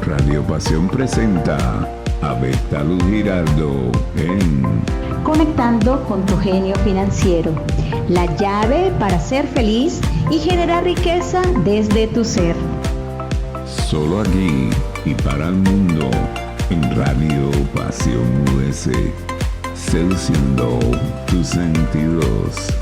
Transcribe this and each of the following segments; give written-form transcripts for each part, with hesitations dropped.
Radio Pasión presenta a Bertaluz Giraldo en Conectando con tu genio financiero, la llave para ser feliz y generar riqueza desde tu ser. Solo aquí y para el mundo en Radio Pasión US, seduciendo tus sentidos.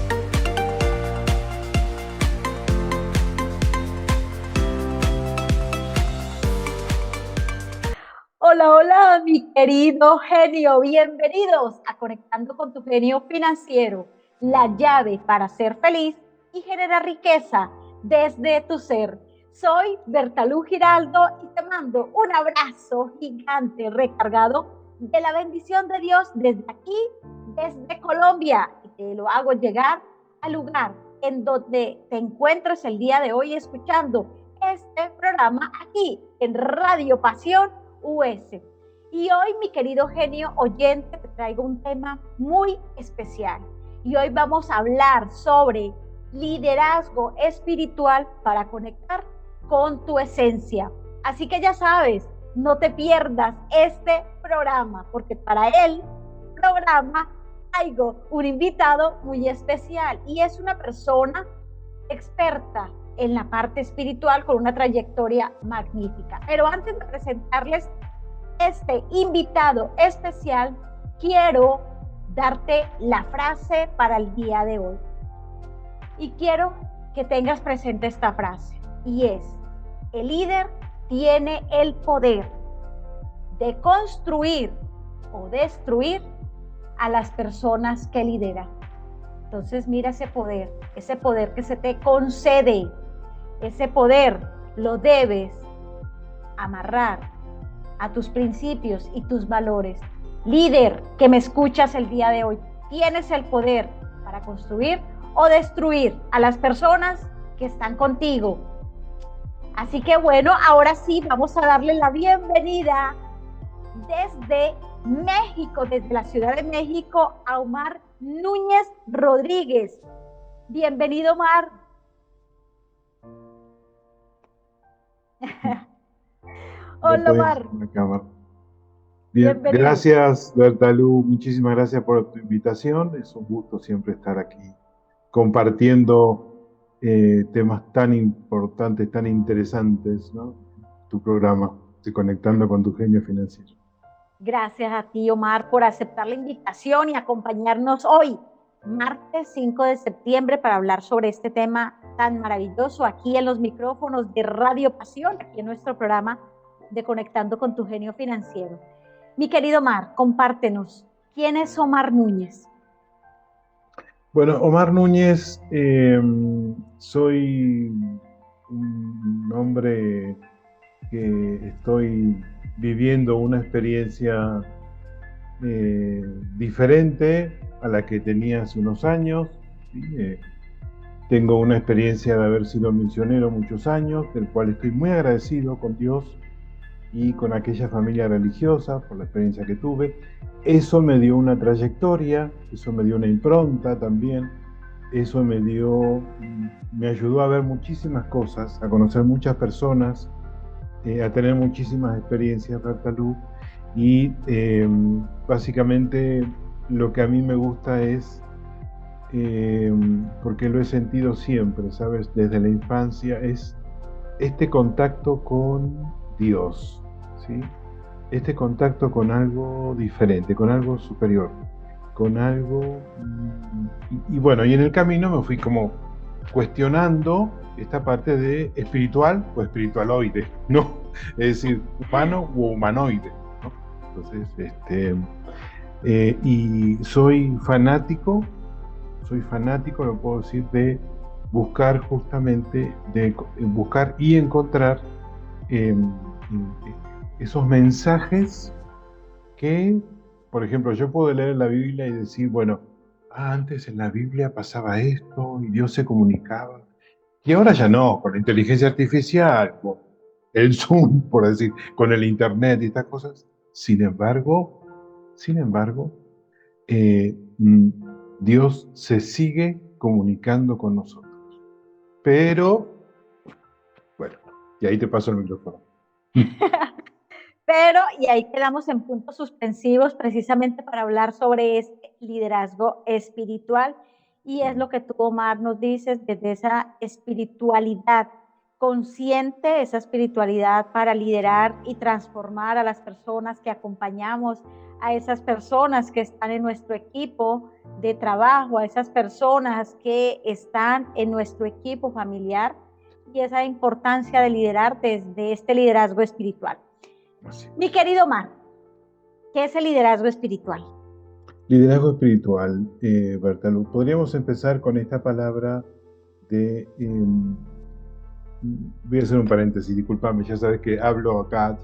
Hola, hola, mi querido genio. Bienvenidos a Conectando con tu genio financiero, la llave para ser feliz y generar riqueza desde tu ser. Soy Bertaluz Giraldo y te mando un abrazo gigante recargado de la bendición de Dios desde aquí, desde Colombia. Y te lo hago llegar al lugar en donde te encuentres el día de hoy escuchando este programa aquí en Radio Pasión US. Y hoy, mi querido genio oyente, te traigo un tema muy especial. Y hoy vamos a hablar sobre liderazgo espiritual para conectar con tu esencia. Así que ya sabes, no te pierdas este programa, porque para el programa traigo un invitado muy especial y es una persona experta en la parte espiritual con una trayectoria magnífica. Pero antes de presentarles este invitado especial, quiero darte la frase para el día de hoy. Y quiero que tengas presente esta frase, y es: el líder tiene el poder de construir o destruir a las personas que lidera. Entonces mira ese poder que se te concede. Ese poder lo debes amarrar a tus principios y tus valores. Líder que me escuchas el día de hoy, tienes el poder para construir o destruir a las personas que están contigo. Así que bueno, ahora sí vamos a darle la bienvenida desde México, desde la Ciudad de México, a Omar Núñez Rodríguez. Bienvenido, Omar. Hola, Omar. Bien, Bienvenido. gracias, Bertalú. Muchísimas gracias por tu invitación. Es un gusto siempre estar aquí compartiendo temas tan importantes, tan interesantes, ¿no? Tu programa, Conectando con tu genio financiero. Gracias a ti, Omar, por aceptar la invitación y acompañarnos hoy, martes 5 de septiembre, para hablar sobre este tema tan maravilloso aquí en los micrófonos de Radio Pasión, aquí en nuestro programa de Conectando con tu genio financiero. Mi querido Omar, compártenos, ¿quién es Omar Núñez? Bueno, Omar Núñez, soy un hombre que estoy viviendo una experiencia diferente a la que tenía hace unos años. ¿Sí? Tengo una experiencia de haber sido misionero muchos años, del cual estoy muy agradecido con Dios y con aquella familia religiosa por la experiencia que tuve. Eso me dio una trayectoria, eso me dio una impronta también, eso me ayudó a ver muchísimas cosas, a conocer muchas personas, a tener muchísimas experiencias, Bertalú, y básicamente lo que a mí me gusta es, porque lo he sentido siempre, ¿sabes? Desde la infancia, es este contacto con Dios, ¿sí? Este contacto con algo diferente, con algo superior, con algo... Y bueno, y en el camino me fui como cuestionando esta parte de espiritual o espiritualoide, ¿no? Es decir, humano o humanoide, ¿no? Entonces, y soy fanático, lo puedo decir, de buscar justamente, de buscar y encontrar esos mensajes que, por ejemplo, yo puedo leer la Biblia y decir, bueno, antes en la Biblia pasaba esto y Dios se comunicaba. Y ahora ya no, con la inteligencia artificial, con el Zoom, por decir, con el Internet y estas cosas. Sin embargo, Dios se sigue comunicando con nosotros. Pero, bueno, y ahí te paso el micrófono. Pero, y ahí quedamos en puntos suspensivos precisamente para hablar sobre este liderazgo espiritual. Y es lo que tú, Omar, nos dices desde esa espiritualidad consciente, esa espiritualidad para liderar y transformar a las personas que acompañamos, a esas personas que están en nuestro equipo de trabajo, a esas personas que están en nuestro equipo familiar, y esa importancia de liderar desde este liderazgo espiritual. Así. Mi querido Omar, ¿qué es el liderazgo espiritual? Liderazgo espiritual, Bertalu. Podríamos empezar con esta palabra de... voy a hacer un paréntesis, discúlpame, ya sabes que hablo acá.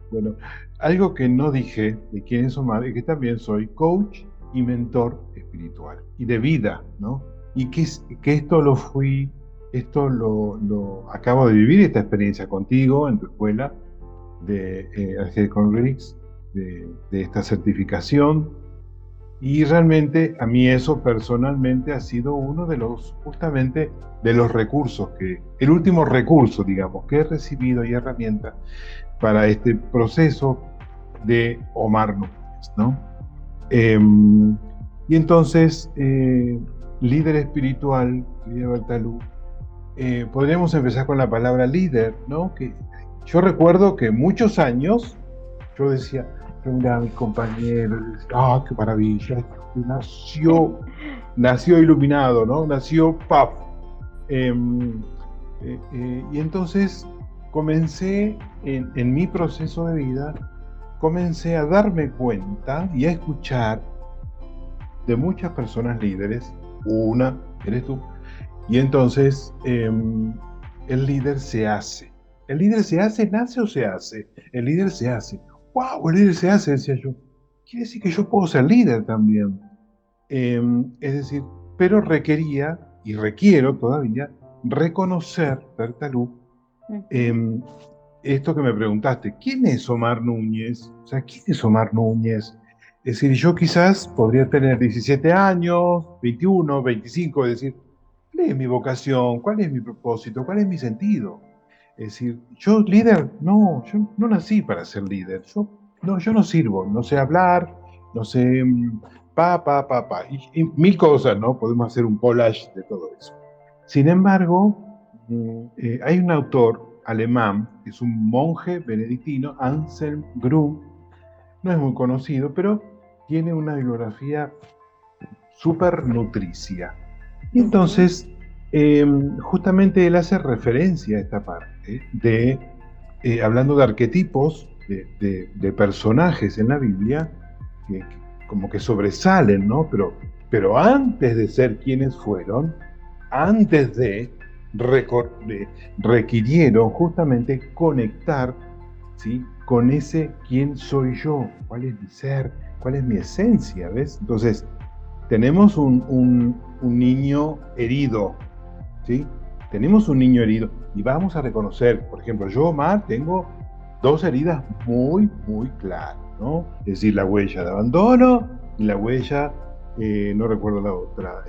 Bueno, algo que no dije de quién es Omar es que también soy coach y mentor espiritual y de vida, ¿no? Y que esto lo fui, esto lo acabo de vivir, esta experiencia contigo en tu escuela de Argel Riggs, de esta certificación. Y realmente a mí eso personalmente ha sido uno de los, justamente, de los recursos el último recurso, digamos, que he recibido y herramienta para este proceso de Omar Núñez, ¿no? Y entonces, líder espiritual, líder Bertalu, podríamos empezar con la palabra líder, ¿no? Que yo recuerdo que muchos años yo decía, yo miraba a mis compañeros, qué maravilla, nació iluminado, ¿no? Nació ¡paf! Y entonces comencé en mi proceso de vida, comencé a darme cuenta y a escuchar de muchas personas líderes, una eres tú, y entonces el líder se hace. ¿El líder se hace, nace o se hace? El líder se hace. ¡Wow! El líder se hace, decía yo. Quiere decir que yo puedo ser líder también. Es decir, pero requería, y requiero todavía, reconocer, Bertalu, esto que me preguntaste, ¿quién es Omar Núñez? O sea, ¿quién es Omar Núñez? Es decir, yo quizás podría tener 17 años, 21, 25, es decir, ¿cuál es mi vocación? ¿Cuál es mi propósito? ¿Cuál es mi sentido? Es decir, yo líder, no, yo no nací para ser líder, yo no sirvo, no sé hablar, no sé y mil cosas, ¿no? Podemos hacer un collage de todo eso. Sin embargo, hay un autor alemán, que es un monje benedictino, Anselm Grün, no es muy conocido, pero tiene una bibliografía súper nutricia. Y entonces, justamente él hace referencia a esta parte hablando de arquetipos de personajes en la Biblia que como que sobresalen, ¿no? Pero antes de ser quienes fueron, antes requirieron justamente conectar, ¿sí?, con ese quién soy yo, cuál es mi ser, cuál es mi esencia, ¿ves? Entonces, tenemos un niño herido, ¿sí? Tenemos un niño herido y vamos a reconocer, por ejemplo, yo, Omar, tengo dos heridas muy, muy claras, ¿no? Es decir, la huella de abandono y la huella, no recuerdo la otra,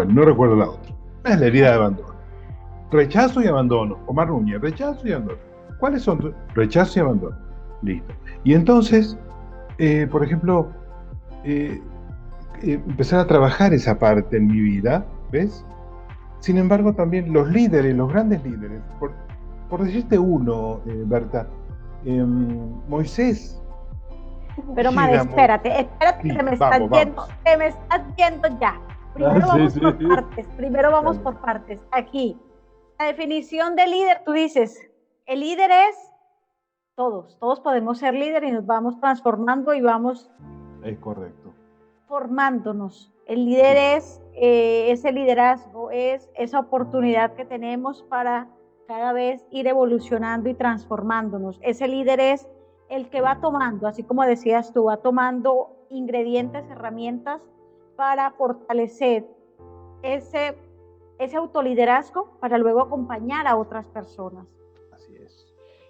no recuerdo la otra. Es la herida de abandono. Rechazo y abandono. Omar Núñez, rechazo y abandono. ¿Cuáles son? Rechazo y abandono. Listo. Y entonces, por ejemplo, empezar a trabajar esa parte en mi vida, ¿ves? Sin embargo, también los líderes, los grandes líderes, por decirte uno, Berta, Moisés. Pero Omar, espérate, sí, que me estás yendo ya. Primero vamos por partes. Aquí, la definición de líder, tú dices, el líder es todos podemos ser líderes y nos vamos transformando y vamos... Es correcto. Formándonos. El líder es ese liderazgo, es esa oportunidad que tenemos para cada vez ir evolucionando y transformándonos. Ese líder es el que va tomando, así como decías tú, va tomando ingredientes, herramientas para fortalecer ese autoliderazgo para luego acompañar a otras personas. Así es.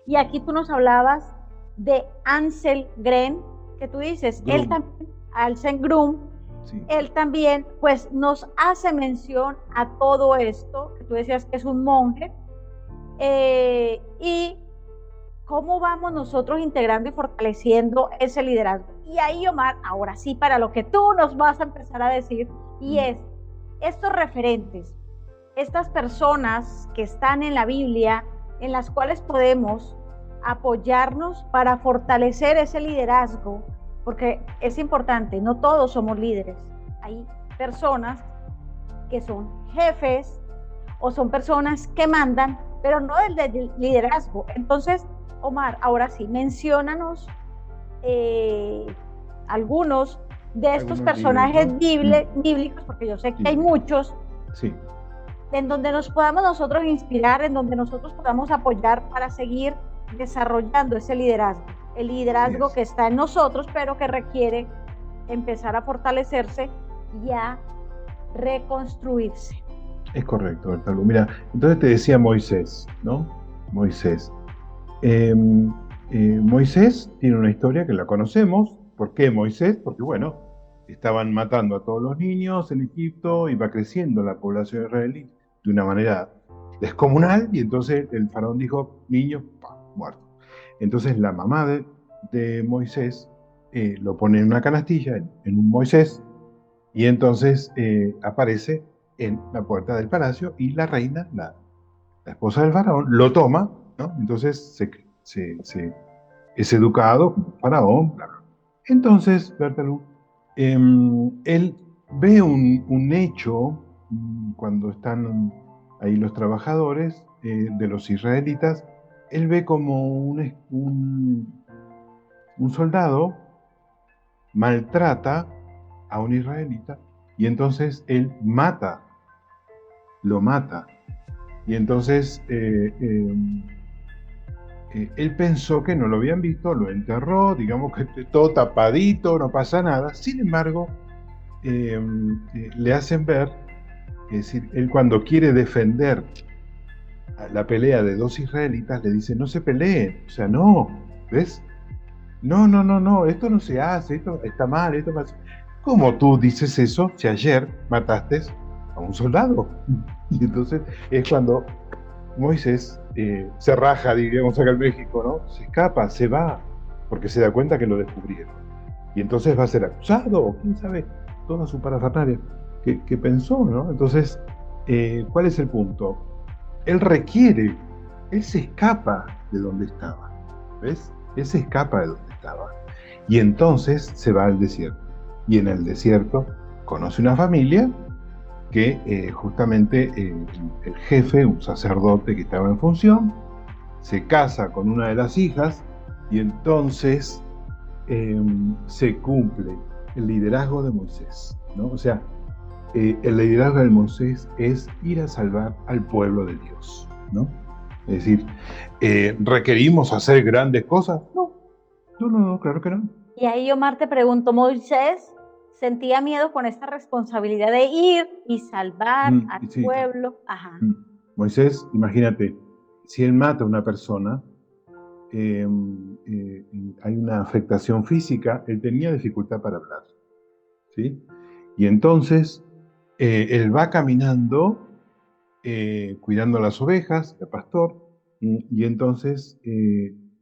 Y aquí tú nos hablabas de Anselm Grün, que tú dices, Grün. Él también, Anselm Grün, sí. Él también pues nos hace mención a todo esto, que tú decías que es un monje, y ¿cómo vamos nosotros integrando y fortaleciendo ese liderazgo? Y ahí, Omar, ahora sí, para lo que tú nos vas a empezar a decir, y es estos referentes, estas personas que están en la Biblia, en las cuales podemos apoyarnos para fortalecer ese liderazgo, porque es importante, no todos somos líderes, hay personas que son jefes o son personas que mandan, pero no del liderazgo. Entonces, Omar, ahora sí, menciónanos algunos de estos personajes bíblicos, porque yo sé que hay muchos, sí, en donde nos podamos nosotros inspirar, en donde nosotros podamos apoyar para seguir desarrollando ese liderazgo, el liderazgo que está en nosotros, pero que requiere empezar a fortalecerse y a reconstruirse. Es correcto, Bertalu. Mira, entonces te decía Moisés, ¿no? Moisés. Moisés tiene una historia que la conocemos. ¿Por qué Moisés? Porque, bueno, estaban matando a todos los niños en Egipto, iba creciendo la población israelí de una manera descomunal, y entonces el faraón dijo, niño, muerto. Entonces la mamá de Moisés lo pone en una canastilla, en un Moisés, y entonces aparece en la puerta del palacio, y la reina, la esposa del faraón, lo toma, ¿no? Entonces es educado como faraón, bla, bla. Entonces, Bertalu, él ve un hecho cuando están ahí los trabajadores de los israelitas. Él ve como un soldado maltrata a un israelita, y entonces él lo mata. Y entonces él pensó que no lo habían visto, lo enterró, digamos que todo tapadito, no pasa nada. Sin embargo, le hacen ver, es decir, él cuando quiere defender la pelea de dos israelitas, le dice, no se peleen, o sea, no, ¿ves? No, esto no se hace, esto está mal, esto pasa. ¿Cómo tú dices eso si ayer mataste a un soldado? Y entonces es cuando Moisés se raja, digamos acá en México, ¿no? Se escapa, se va, porque se da cuenta que lo descubrieron. Y entonces va a ser acusado, o quién sabe, toda su parafernalia que pensó, ¿no? Entonces, ¿cuál es el punto? Él se escapa de donde estaba, ¿ves? Él se escapa de donde estaba. Y entonces se va al desierto. Y en el desierto conoce una familia que justamente el jefe, un sacerdote que estaba en función, se casa con una de las hijas, y entonces se cumple el liderazgo de Moisés, ¿no? O sea, el liderazgo de Moisés es ir a salvar al pueblo de Dios, ¿no? Es decir, ¿requerimos hacer grandes cosas? No, claro que no. Y ahí, Omar, te pregunto, ¿Moisés sentía miedo con esta responsabilidad de ir y salvar al pueblo? Ajá. Moisés, imagínate, si él mata a una persona, hay una afectación física, él tenía dificultad para hablar, ¿sí? Y entonces él va caminando, cuidando las ovejas, el pastor, y entonces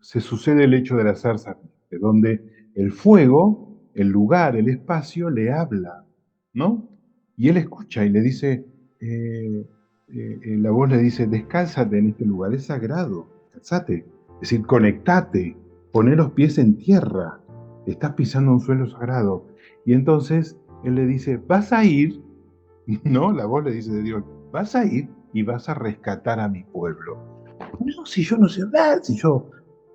se sucede el hecho de la zarza ardiente, donde el fuego, el lugar, el espacio, le habla, ¿no? Y él escucha y le dice, la voz le dice, descálzate en este lugar, es sagrado, descálzate. Es decir, conectate, poner los pies en tierra, estás pisando un suelo sagrado. Y entonces él le dice, vas a ir, ¿no? La voz le dice de Dios, vas a ir y vas a rescatar a mi pueblo. No, si yo no sé hablar, si yo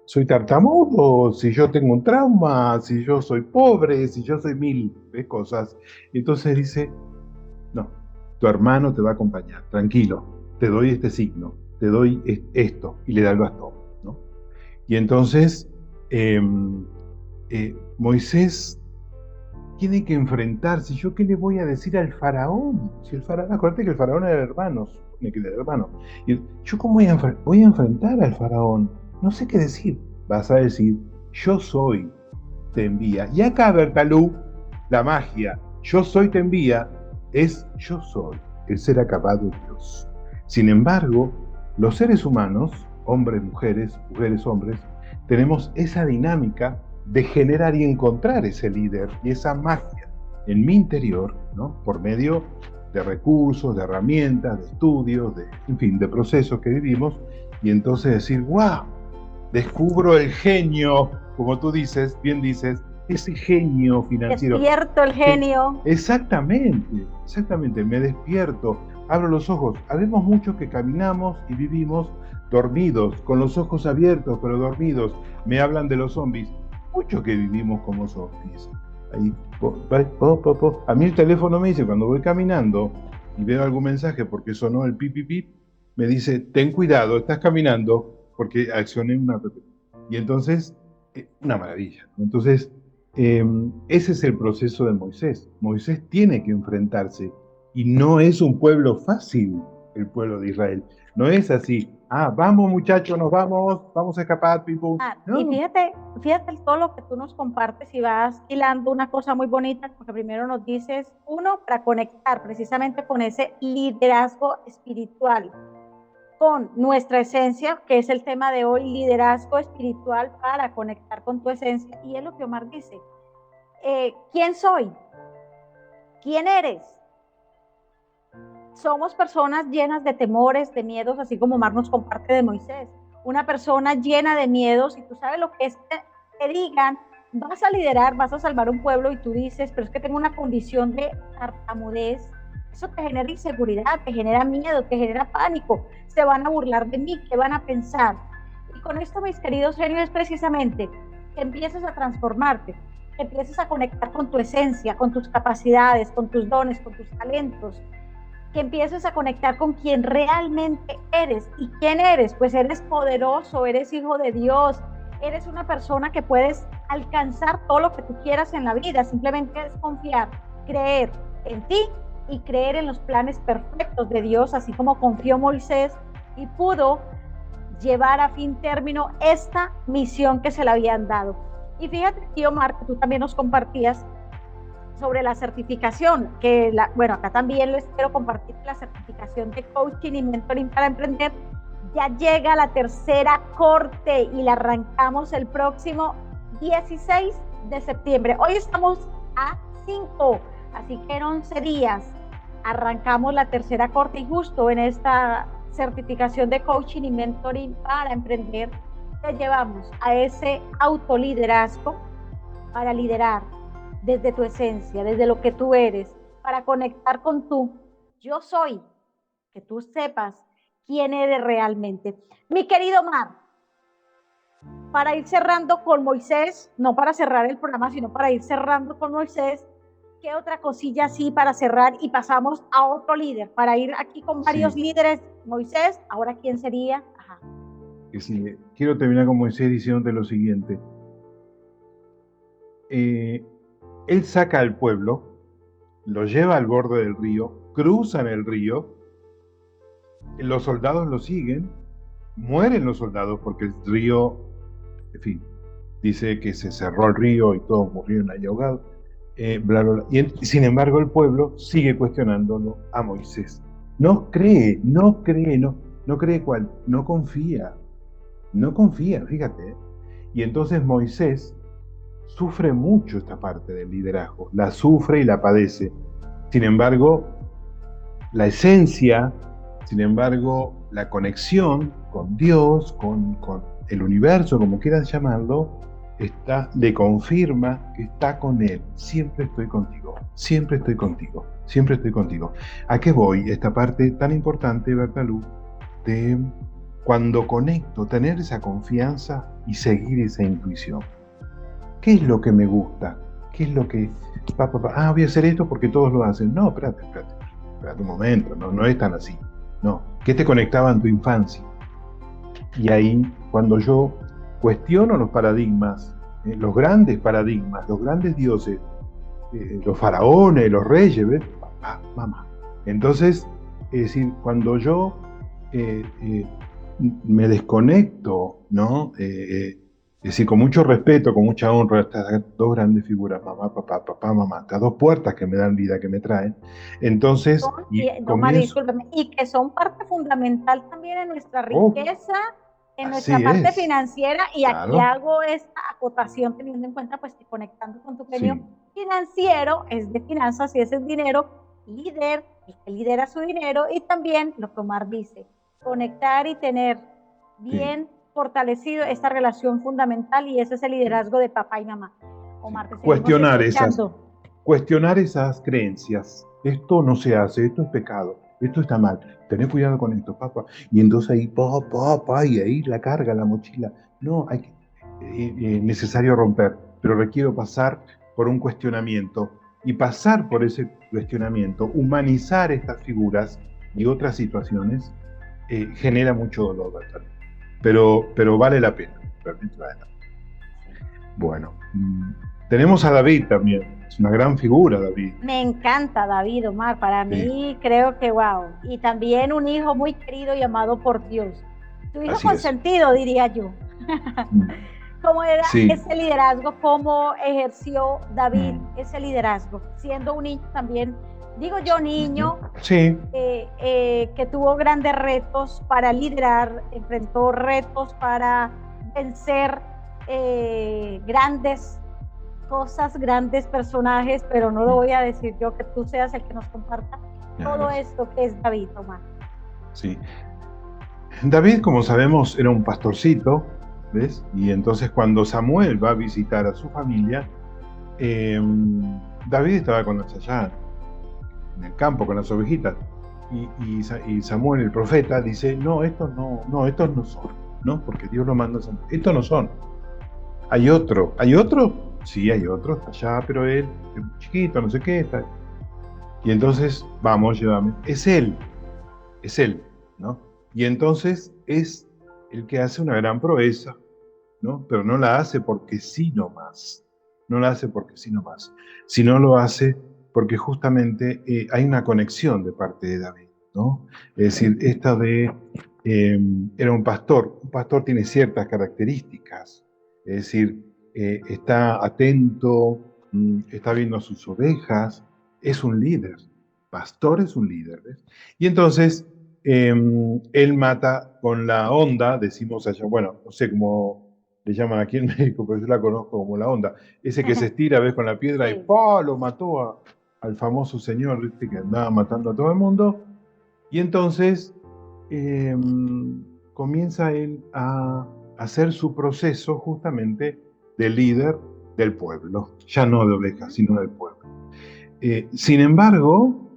soy tartamudo, si yo tengo un trauma, si yo soy pobre, si yo soy mil cosas. Entonces dice, no, tu hermano te va a acompañar, tranquilo, te doy este signo, te doy esto, y le da el bastón, ¿no? Y entonces Moisés tiene que enfrentarse. ¿Yo qué le voy a decir al faraón? Si el faraón, acuérdate que el faraón era hermano, supone que era hermano. Y yo cómo voy a enfrentar al faraón, no sé qué decir. Vas a decir, yo soy, te envía. Y acá, Bertalu, la magia, yo soy, te envía, es yo soy, el ser acabado de Dios. Sin embargo, los seres humanos, hombres, mujeres, hombres, tenemos esa dinámica de generar y encontrar ese líder y esa magia en mi interior, ¿no? Por medio de recursos, de herramientas, de estudios, en fin, de procesos que vivimos, y entonces decir, wow, descubro el genio, como tú dices, bien dices, ese genio financiero. Despierto el genio. Exactamente, me despierto, abro los ojos. Habemos muchos que caminamos y vivimos dormidos, con los ojos abiertos, pero dormidos. Me hablan de los zombies. Muchos que vivimos como zombies. Ahí, A mí el teléfono me dice, cuando voy caminando y veo algún mensaje porque sonó el pip, pip, pip, me dice, ten cuidado, estás caminando, porque accioné una app. Y entonces, una maravilla. Entonces, ese es el proceso de Moisés. Moisés tiene que enfrentarse. Y no es un pueblo fácil, el pueblo de Israel. No es así, vamos muchachos, vamos a escapar, people. No. Y fíjate todo lo que tú nos compartes y vas hilando una cosa muy bonita, porque primero nos dices, uno, para conectar precisamente con ese liderazgo espiritual, con nuestra esencia, que es el tema de hoy, liderazgo espiritual para conectar con tu esencia. Y es lo que Omar dice, ¿quién soy? ¿Quién eres? Somos personas llenas de temores, de miedos, así como Omar nos comparte de Moisés. Una persona llena de miedos, y tú sabes lo que es que te digan, vas a liderar, vas a salvar un pueblo, y tú dices, pero es que tengo una condición de tartamudez. Eso te genera inseguridad, te genera miedo, te genera pánico. Se van a burlar de mí, ¿qué van a pensar? Y con esto, mis queridos genios, es precisamente que empieces a transformarte, que empieces a conectar con tu esencia, con tus capacidades, con tus dones, con tus talentos, que empieces a conectar con quien realmente eres. ¿Y quién eres? Pues eres poderoso, eres hijo de Dios, eres una persona que puedes alcanzar todo lo que tú quieras en la vida. Simplemente es confiar, creer en ti y creer en los planes perfectos de Dios, así como confió Moisés y pudo llevar a fin término esta misión que se le habían dado. Y fíjate, tío Omar, que tú también nos compartías sobre la certificación, bueno, acá también les quiero compartir la certificación de coaching y mentoring para emprender. Ya llega la tercera corte y la arrancamos el próximo 16 de septiembre. Hoy estamos a 5, así que en 11 días arrancamos la tercera corte, y justo en esta certificación de coaching y mentoring para emprender te llevamos a ese autoliderazgo para liderar desde tu esencia, desde lo que tú eres, para conectar con tu yo soy, que tú sepas quién eres realmente. Mi querido Mar, para ir cerrando con Moisés, no para cerrar el programa, sino para ir cerrando con Moisés, ¿qué otra cosilla así para cerrar y pasamos a otro líder? Para ir aquí con varios líderes, Moisés, ahora ¿quién sería? Ajá. Sí, quiero terminar con Moisés diciéndote lo siguiente. Él saca al pueblo, lo lleva al borde del río, cruzan el río, los soldados lo siguen, mueren los soldados porque el río, en fin, dice que se cerró el río y todos murieron ahí ahogados, bla, bla, bla. Y sin embargo el pueblo sigue cuestionándolo a Moisés. No cree cuál, no confía, fíjate. Y entonces Moisés sufre mucho esta parte del liderazgo, la sufre y la padece. Sin embargo, la esencia, la conexión con Dios, con el universo, como quieras llamarlo, le confirma que está con él. Siempre estoy contigo, siempre estoy contigo, siempre estoy contigo. ¿A qué voy? Esta parte tan importante, Bertalú, de cuando conecto, tener esa confianza y seguir esa intuición. ¿Qué es lo que me gusta? ¿Qué es lo que... voy a hacer esto porque todos lo hacen. No, espérate un momento, no es tan así. No, ¿qué te conectaba en tu infancia? Y ahí, cuando yo cuestiono los paradigmas, los grandes paradigmas, los grandes dioses, los faraones, los reyes, ¿ves? Papá, mamá. Entonces, es decir, cuando yo me desconecto, ¿no? Es decir, con mucho respeto, con mucha honra, estas dos grandes figuras, mamá, papá, mamá, estas dos puertas que me dan vida, que me traen. Entonces, y que son parte fundamental también en nuestra riqueza en Así nuestra parte es, financiera, y aquí claro, hago esta acotación teniendo en cuenta pues que conectando con tu genio sí, financiero es de finanzas y ese es dinero, líder, el que lidera su dinero, y también lo que Omar dice, conectar y tener sí, bien fortalecido esta relación fundamental, y ese es el sí, liderazgo de papá y mamá. sí. Omar, te seguimos escuchando. Cuestionar esas creencias. Esto no se hace, esto es pecado, esto está mal. Tené cuidado con esto, papá. Y entonces ahí, pa, y ahí la carga, la mochila. No, necesario romper, pero requiero pasar por un cuestionamiento. Y pasar por ese cuestionamiento, humanizar estas figuras y otras situaciones, genera mucho dolor, ¿verdad? Pero vale la pena, realmente vale la pena. Bueno, tenemos a David también. Es una gran figura, David. Me encanta David, Omar, para Sí, mí creo que wow. Y también un hijo muy querido y amado por Dios. Tu hijo así es. consentido, diría yo. Mm, ¿Cómo era sí, ese liderazgo? ¿Cómo ejerció David mm, ese liderazgo? Siendo un niño también, digo yo ujú, niño, sí, que tuvo grandes retos para liderar, enfrentó retos para vencer grandes cosas, grandes personajes, pero no lo mm, voy a decir yo, que tú seas el que nos comparta todo claro, esto que es David, Omar. sí. David, como sabemos, era un pastorcito, ¿ves? Y entonces cuando Samuel va a visitar a su familia, eh, David estaba con los allá en el campo, con las ovejitas. Y Samuel, el profeta, dice, no, estos no son, ¿no? Porque Dios lo manda a Samuel. Estos no son. ¿Hay otro? Sí, hay otro, está allá, pero él es muy chiquito, no sé qué, está. Y entonces, vamos, llévame. Es él, ¿no? Y entonces es el que hace una gran proeza, ¿no? Pero no la hace porque sí nomás, no la hace porque sí nomás, sino lo hace porque justamente hay una conexión de parte de David, ¿no? Es decir, esta de, era un pastor tiene ciertas características, es decir, está atento, está viendo a sus ovejas, es un líder, pastor es un líder, ¿ves? Y entonces eh, él mata con la onda, decimos allá, bueno, no sé cómo le llaman aquí en México, pero yo la conozco como la onda, ese que se estira, ves, con la piedra y Sí. ¡pah! Lo mató al famoso señor, ¿viste? Que andaba matando a todo el mundo. Y entonces eh, comienza él a hacer su proceso justamente de líder del pueblo, ya no de ovejas, sino del pueblo. Sin embargo,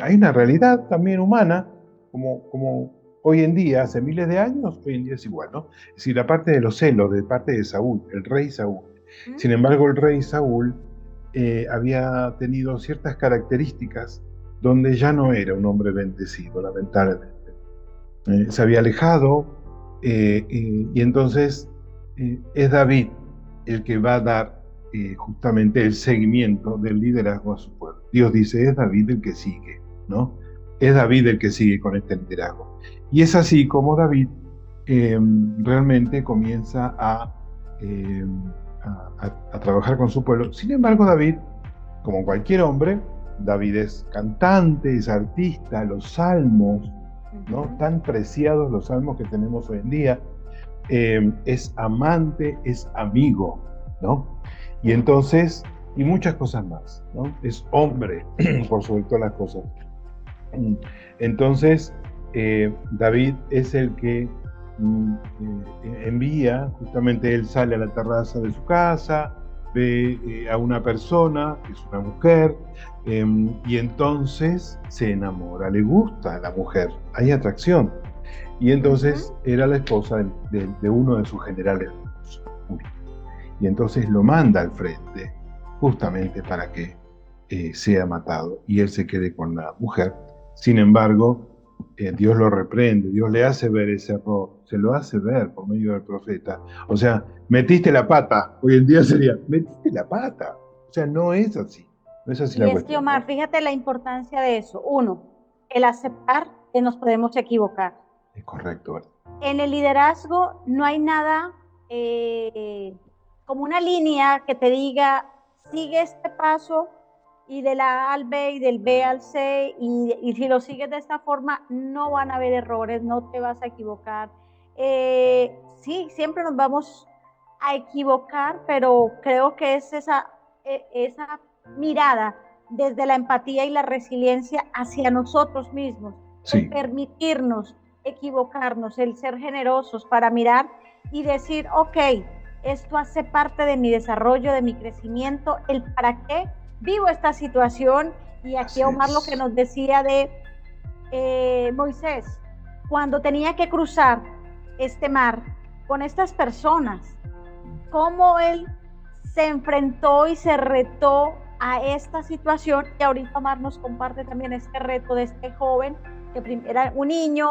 hay una realidad también humana, como hoy en día, hace miles de años, hoy en día es igual, ¿no? Es decir, la parte de los celos, de parte de Saúl, el rey Saúl. ¿Mm? Sin embargo, el rey Saúl había tenido ciertas características donde ya no era un hombre bendecido, lamentablemente. Se había alejado y entonces es David el que va a dar justamente el seguimiento del liderazgo a su pueblo. Dios dice, es David el que sigue, ¿no? Es David el que sigue con este liderazgo. Y es así como David realmente comienza eh, a trabajar con su pueblo. Sin embargo, David, como cualquier hombre, David es cantante, es artista, los salmos, ¿no? Ujú. Tan preciados los salmos que tenemos hoy en día. Es amante, es amigo, ¿no? Y Sí. entonces, y muchas cosas más, ¿no? Es hombre, por sobre todas las cosas. Entonces, David es el que envía, justamente él sale a la terraza de su casa, ve a una persona, que es una mujer, y entonces se enamora, le gusta a la mujer, hay atracción. Y entonces Ujú. era la esposa de uno de sus generales. Y entonces lo manda al frente, justamente para que sea matado y él se quede con la mujer. Sin embargo, Dios lo reprende, Dios le hace ver ese error, se lo hace ver por medio del profeta. O sea, metiste la pata, hoy en día sería, metiste la pata. O sea, no es así, no es así Y la es que, cuestión, Omar, ¿no? fíjate la importancia de eso. Uno, el aceptar que nos podemos equivocar. Es correcto, ¿verdad? En el liderazgo no hay nada como una línea que te diga, sigue este paso y de la A al B y del B al C, y si lo sigues de esta forma no van a haber errores, no te vas a equivocar. Eh, sí, siempre nos vamos a equivocar, pero creo que es esa mirada desde la empatía y la resiliencia hacia nosotros mismos, el Sí, permitirnos equivocarnos, el ser generosos para mirar y decir, ok, esto hace parte de mi desarrollo, de mi crecimiento, el para qué vivo esta situación. Y aquí así Omar lo que es. nos decía de Moisés, cuando tenía que cruzar este mar con estas personas, cómo él se enfrentó y se retó a esta situación. Y ahorita Omar nos comparte también este reto de este joven que era un niño,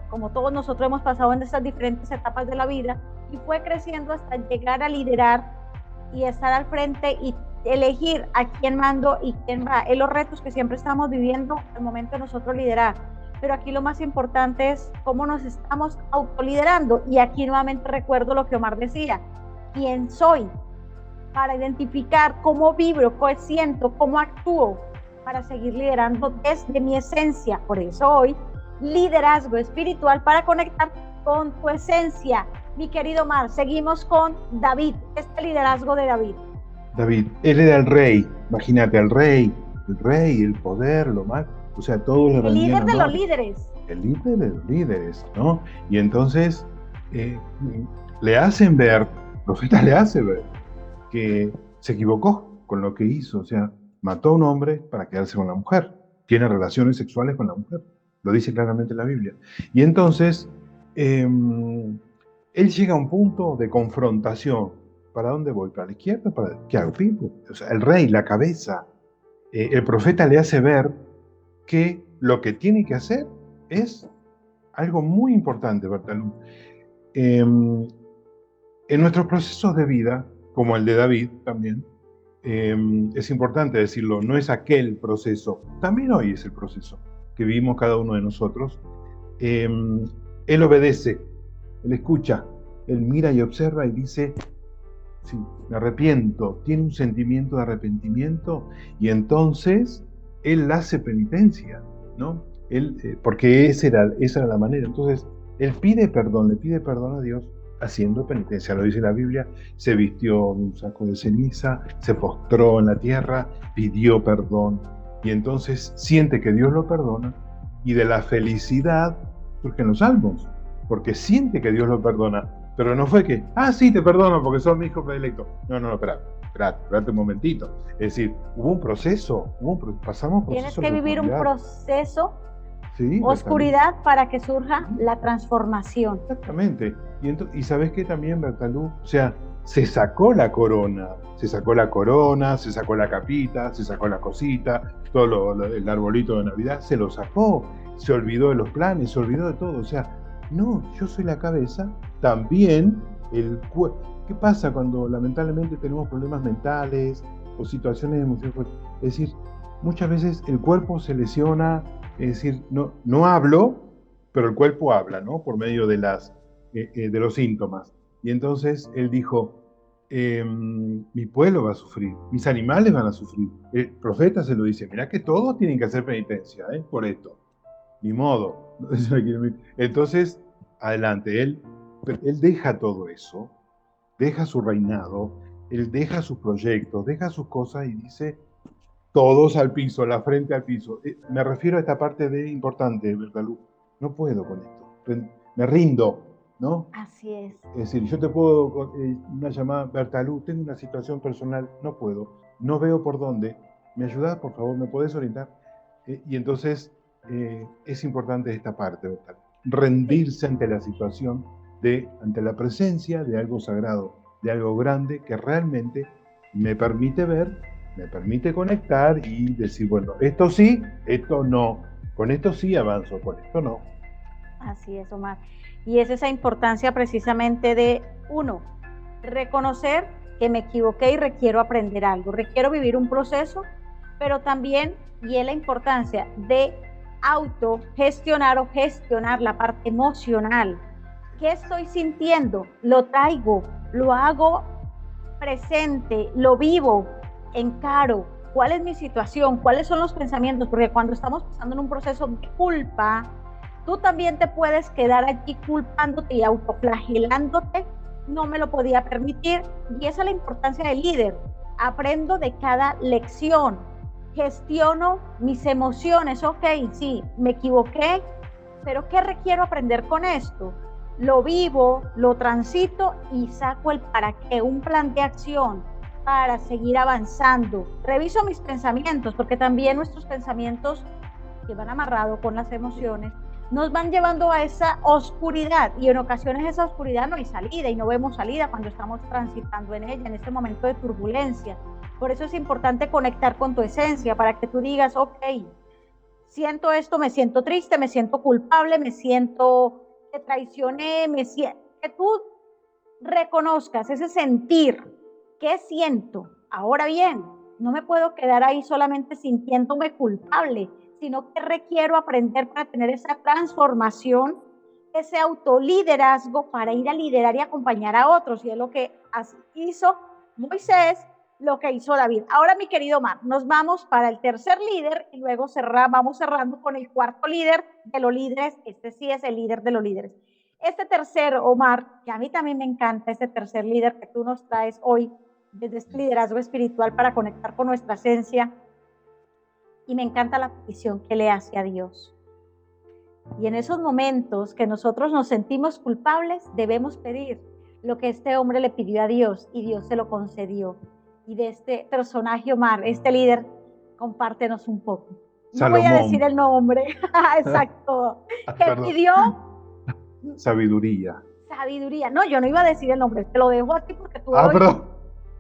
como todos nosotros hemos pasado en estas diferentes etapas de la vida, y fue creciendo hasta llegar a liderar y estar al frente y elegir a quién mando y quién va. Es los retos que siempre estamos viviendo al momento de nosotros liderar. Pero aquí lo más importante es cómo nos estamos autoliderando. Y aquí nuevamente recuerdo lo que Omar decía, quién soy, para identificar cómo vibro, cómo siento, cómo actúo, para seguir liderando desde mi esencia. Por eso hoy, liderazgo espiritual para conectar con tu esencia. Mi querido Omar, seguimos con David, este liderazgo de David. David, él era el rey, imagínate, el rey, el poder, lo más, o sea, todos le El rendían líder de los honor. líderes. El líder de los líderes, ¿no? Y entonces le hacen ver, el profeta le hace ver que se equivocó con lo que hizo, o sea, mató a un hombre para quedarse con la mujer, tiene relaciones sexuales con la mujer, lo dice claramente la Biblia. Y entonces, él llega a un punto de confrontación. ¿Para dónde voy? ¿Para la izquierda? ¿Qué hago? Pipo. O sea, el rey, la cabeza, el profeta le hace ver que lo que tiene que hacer es algo muy importante, Bertalú. En nuestros procesos de vida, como el de David también, es importante decirlo, no es aquel proceso, también hoy es el proceso que vivimos cada uno de nosotros. Él obedece, él escucha, él mira y observa y dice, sí, me arrepiento, tiene un sentimiento de arrepentimiento y entonces él hace penitencia, ¿no? Porque esa era la manera. Entonces, él le pide perdón a Dios haciendo penitencia. Lo dice la Biblia, se vistió de un saco de ceniza, se postró en la tierra, pidió perdón y entonces siente que Dios lo perdona y de la felicidad surgen los salmos, porque siente que Dios lo perdona. Pero no fue que, sí, te perdono porque sos mi hijo predilecto. No, espérate un momentito. Es decir, hubo un proceso, pasamos por Tienes que vivir un proceso, sí, oscuridad, para que surja la transformación. Exactamente. Y ¿sabes qué también, Bertalú? O sea, se sacó la corona, se sacó la capita, se sacó la cosita, el arbolito de Navidad, se lo sacó, se olvidó de los planes, se olvidó de todo. O sea, no, yo soy la cabeza, también el cuerpo. ¿Qué pasa cuando lamentablemente tenemos problemas mentales o situaciones emocionales? Es decir, muchas veces el cuerpo se lesiona, es decir, no hablo, pero el cuerpo habla, ¿no? Por medio de los síntomas. Y entonces él dijo, mi pueblo va a sufrir, mis animales van a sufrir. El profeta se lo dice, mirá que todos tienen que hacer penitencia, por esto. Ni modo. Entonces, adelante, él deja todo eso, deja su reinado, él deja sus proyectos, deja sus cosas y dice, todos al piso, la frente al piso. Me refiero a esta parte importante, Bertalú. No puedo con esto. Me rindo, ¿no? Así es. Es decir, yo te puedo, una llamada, Bertalú, tengo una situación personal, no puedo, no veo por dónde. ¿Me ayudas, por favor? ¿Me podés orientar? Y entonces es importante esta parte, Bertalú. Rendirse ante la situación, ante la presencia de algo sagrado, de algo grande que realmente me permite ver, me permite conectar y decir, bueno, esto sí, esto no. Con esto sí avanzo, con esto no. Así es, Omar. Y es esa importancia precisamente de, uno, reconocer que me equivoqué y requiero aprender algo, requiero vivir un proceso, pero también, y es la importancia de autogestionar o gestionar la parte emocional. ¿Qué estoy sintiendo? Lo traigo, lo hago presente, lo vivo, encaro. ¿Cuál es mi situación? ¿Cuáles son los pensamientos? Porque cuando estamos pasando en un proceso de culpa, tú también te puedes quedar aquí culpándote y autoflagelándote. No me lo podía permitir, y esa es la importancia del líder. Aprendo de cada lección, gestiono mis emociones. Ok, sí, me equivoqué, pero ¿qué requiero aprender con esto? Lo vivo, lo transito y saco el para qué, un plan de acción para seguir avanzando. Reviso mis pensamientos, porque también nuestros pensamientos, que van amarrados con las emociones, nos van llevando a esa oscuridad, y en ocasiones esa oscuridad no hay salida y no vemos salida cuando estamos transitando en ella, en este momento de turbulencia. Por eso es importante conectar con tu esencia, para que tú digas, ok, siento esto, me siento triste, me siento culpable, me siento que traicioné, que tú reconozcas ese sentir. ¿Qué siento? Ahora bien, no me puedo quedar ahí solamente sintiéndome culpable, sino que requiero aprender para tener esa transformación, ese autoliderazgo para ir a liderar y acompañar a otros. Y es lo que hizo Moisés, lo que hizo David. Ahora, mi querido Omar, nos vamos para el tercer líder y luego vamos cerrando con el cuarto líder de los líderes. Este sí es el líder de los líderes. Este tercer, Omar, que a mí también me encanta, este tercer líder que tú nos traes hoy, desde este liderazgo espiritual para conectar con nuestra esencia, y me encanta la petición que le hace a Dios. Y en esos momentos que nosotros nos sentimos culpables, debemos pedir lo que este hombre le pidió a Dios, y Dios se lo concedió. Y de este personaje, Omar, este líder, compártenos un poco. No Salomón. voy a decir el nombre. Exacto. ¿Qué pidió? Sabiduría. Sabiduría. No, yo no iba a decir el nombre, te lo dejo aquí porque tú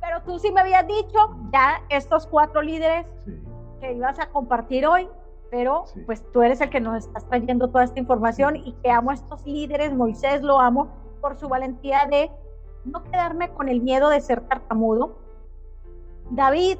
pero tú sí me habías dicho ya estos 4 líderes que ibas a compartir hoy, pero pues tú eres el que nos estás trayendo toda esta información, y que amo a estos líderes. Moisés lo amo por su valentía de no quedarme con el miedo de ser tartamudo. David,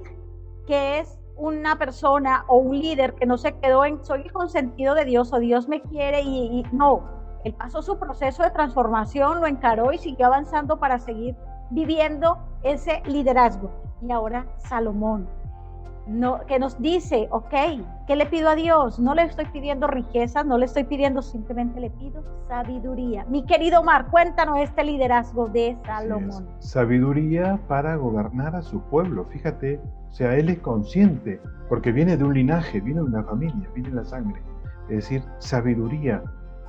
que es una persona o un líder que no se quedó en soy el consentido de Dios o Dios me quiere, y no, él pasó su proceso de transformación, lo encaró y siguió avanzando para seguir viviendo ese liderazgo. Y ahora Salomón, que nos dice, ok, ¿qué le pido a Dios? No le estoy pidiendo riquezas, no le estoy pidiendo, simplemente le pido sabiduría. Mi querido Omar, cuéntanos este liderazgo de Salomón. Sabiduría para gobernar a su pueblo, fíjate, o sea, él es consciente, porque viene de un linaje, viene de una familia, viene de la sangre, es decir, sabiduría.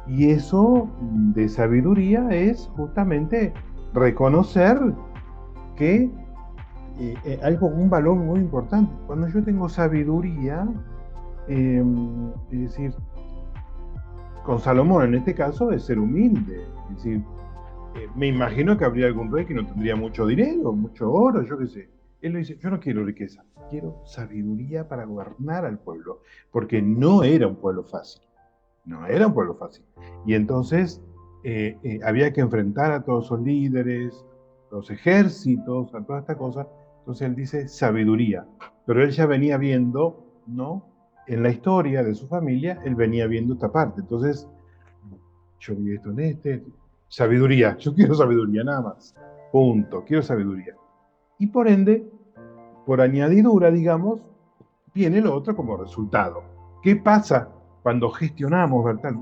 Y eso de sabiduría es justamente reconocer que un valor muy importante. Cuando yo tengo sabiduría, es decir, con Salomón en este caso es ser humilde, es decir, me imagino que habría algún rey que no tendría mucho dinero, mucho oro, yo qué sé. Él le dice, yo no quiero riqueza, quiero sabiduría para gobernar al pueblo, porque no era un pueblo fácil. No era un pueblo fácil. Y entonces había que enfrentar a todos esos líderes, los ejércitos, a toda esta cosa. Entonces él dice sabiduría. Pero él ya venía viendo, ¿no? En la historia de su familia, él venía viendo esta parte. Entonces, yo vi esto en sabiduría. Yo quiero sabiduría, nada más. Punto. Quiero sabiduría. Y por ende, por añadidura, digamos, viene lo otro como resultado. ¿Qué pasa cuando gestionamos, ¿verdad?,